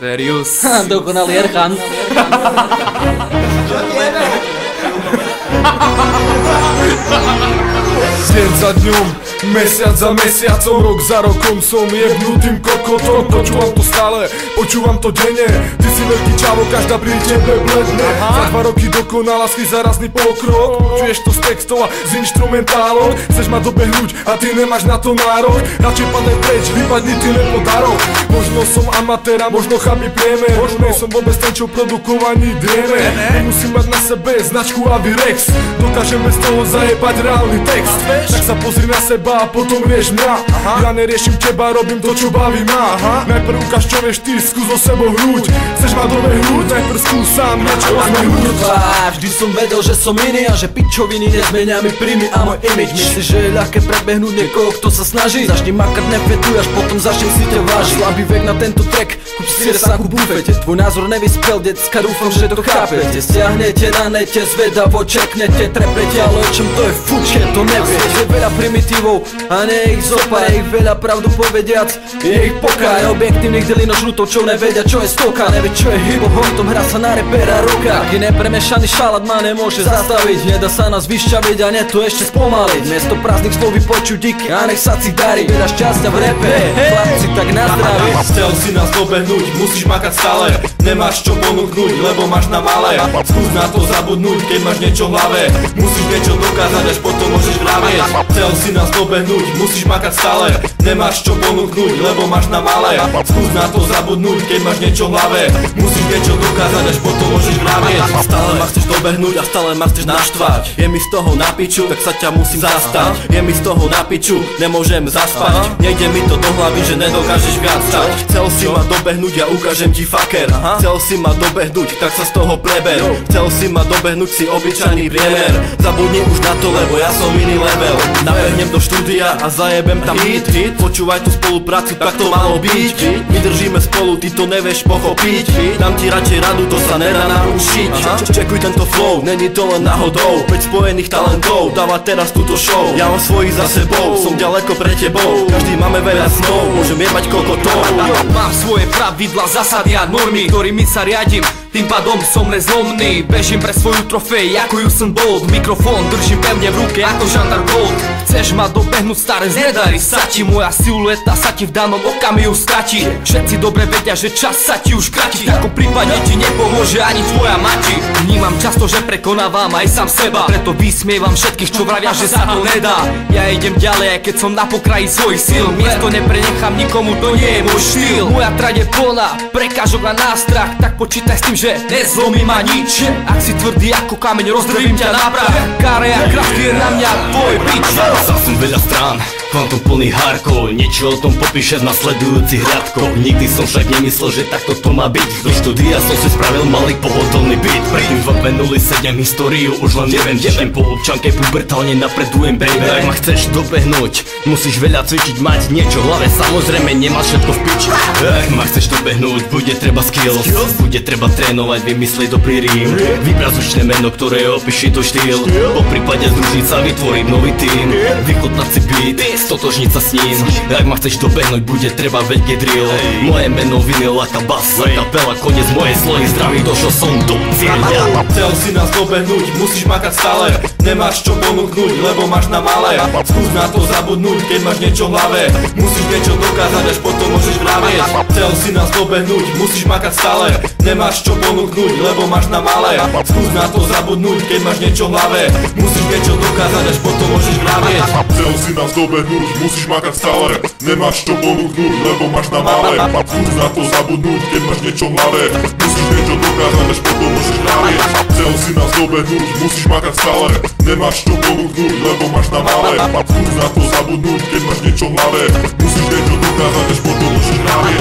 Serius. Dokonalý Erchan. Deň za dňom, mesiac za mesiacom, rok za rokom som jebnutým kokotom. Počúvam to stále, počúvam to denne. Ty si veľký čavo, každá pri tebe bledne. Za 2 roky dokonala si zarazný pokrok. Čuješ to z textov a z instrumentálov. Chceš ma dobehnúť a ty nemáš na to nárok. Radšej padaj preč, vypadni ty len po darok. Možno som amatér a možno chabý priemer. Možno som vôbec ten, čo produkovaní drieme. Nemusím mať na sebe značku Avirex. Dokážem bez toho zajebať reálny text. Tak sa pozri na seba a potom rieš mňa. Ja neriešim teba, robím to, čo baví ma. Najprv ukáž, čo vieš ty, skús so sebou hrúť. Chceš ma dobehnúť, najprv skús sám niečo rozmehnúť. Vždy som vedel, že som iný a že pičoviny nezmenia mi príjmy a môj image. Myslíš, že je ľahké predbehnúť niekoho, kto sa snaží? Začni makať, nefetuj, až potom začnem si ťa vážiť. Slabý vek na tento track, kúp si resáku v bufete. Tvoj názor nevyspel, decka, dúfam, že to chápete. Stiahnete na nete, zvedavo čeknete, trepete, ale o čom to je fuč, to nevieš. Je veľa primitívov a nie ich zopár, je ich veľa pravdu povediac, je ich poká. Objektívnych delino žlutov, čo nevedia, čo je stoka. Nevie, čo je hip-hop, hontom hrá sa na repera roka. Taký nepremešaný šalát ma nemôže zastaviť. Nedá sa nás vyšťaviť a nie to ešte spomaliť. Miesto prázdnych slov vypočuť díky a nech sa ci darí. Veľa šťastia v repe, chlapci tak na zdravie. Chcel si nás dobehnúť, musíš makať stále. Nemáš čo ponúknuť, lebo máš na malé. Skús na to zabudnúť, keď máš niečo v hlave. Musíš niečo dokázať, až potom môžeš vravieť. Chcel si nás dobehnúť, musíš makať stále. Nemáš čo ponúknuť, lebo máš na malé. Skús na to zabudnúť, keď máš niečo v hlave. Musíš niečo dokázať, až potom môžeš vravieť. Stále ma chceš dobehnúť a stále ma chceš naštvať. Je mi z toho na piču, tak sa ťa musím zastať. Je mi z toho na piču, nemôžem zaspať. Nejde mi to do hlavy, že nedokážeš viac stať. Chcel si ma dobehnúť, ja ukážem ti faker. Chcel si ma dobehnúť, tak sa z toho preber. Chcel si ma dobehnúť, si obyčajný priemer. Zabudni už na to, lebo ja som iný level. Nabehnem do štúdia a zajebem tam hit. Počúvaj tú spoluprácu, tak to malo byť. My držíme spolu, ty to nevieš pochopiť. Dám ti radšej radu, to sa nedá narušiť. Čekuj tento flow, není to len náhodou. 5 spojených talentov, dáva teraz túto show. Ja mám svojich za sebou, som ďaleko pre tebou. Každý máme veľa snov, môžem jebať kokotov. Mám svoje pravidla, zásady a normy, ktorými sa riadím. Tým pádom som nezlomný. Bežím pre svoju trofej ako Usain Bolt. Mikrofón držím pevne v ruke ako žandar Gold. Chceš ma dobehnúť, staré, nedarí sa ti. Moja silueta sa ti v danom okamihu stratí. Všetci dobre vedia, že čas sa ti už kratí. V takom prípade ti nepomôže ani tvoja mati. Vnímam často, že prekonávam aj sám seba. Preto vysmievam všetkých, čo vravia, že sa to nedá. Ja idem ďalej, aj keď som na pokraji svojich síl. Miesto neprenechám nikomu, to nie je môj štýl. Moja trať je plná prekážok a nástrah, tak počítaj s tým, že nezlomí ma nič. Ak si tvrdý ako kameň, rozdrvím ťa na prach. Káre a krátky je na mňa tvoj bič. Vzal som veľa strán, kvantum plný hardcore. Niečo o tom popíše v nasledujúcich riadkoch. Nikdy som však nemyslel, že takto to má byť. Do štúdia som si spravil malý pohodlný beat. Predtým 2 minuli 7 históriu, už len neviem. Teším po občanke, pubertálne napredujem, baby. Ak ma chceš dobehnúť, musíš veľa cvičiť, mať niečo v hlave. Samozrejme nemáš všetko v piči. Ak ma chceš dobehnúť, bude treba skills. Bude treba trénovať, vymyslieť dobrý rím. Vybrať zvučné meno, ktoré opíši to štýl. Po prípade združiť sa, vytvoriť nový tým. Vychutnať si beat, stotožniť sa s ním. Ak ma chceš dobehnúť, bude treba veľký drill. Moje meno vinyl ako bas, kapela, koniec mojej slohy. Zdravý, došol som do cieľa. Chcel si nás dobehnúť, musíš makať stále. Nemáš čo ponúknuť, lebo máš na malé. Skús na to zabudnúť, keď máš niečo v hlave. Musíš niečo dokázať, až potom môžeš vravieť. Chcel si nás dobehnúť, musíš makať stále. Nemáš čo ponúknuť, lebo máš na malé. Skús na to zabudnúť, keď máš niečo v hlave. Musíš niečo dokázať, až potom môžeš vravieť. Chcel si nás dobehnúť, musíš makať stále. Nemáš čo ponúknuť, lebo máš na malé. Skús na to zabudnúť, keď máš niečo v hlave. Musíš niečo dokázať, až potom môžeš vravieť. Chcel si nás dobehnúť, musíš makať stále. Nemáš čo ponúknuť, lebo máš na malé. Skús na to zabudnúť, keď máš niečo v hlave. Musíš niečo dokázať, až potom môžeš vravieť.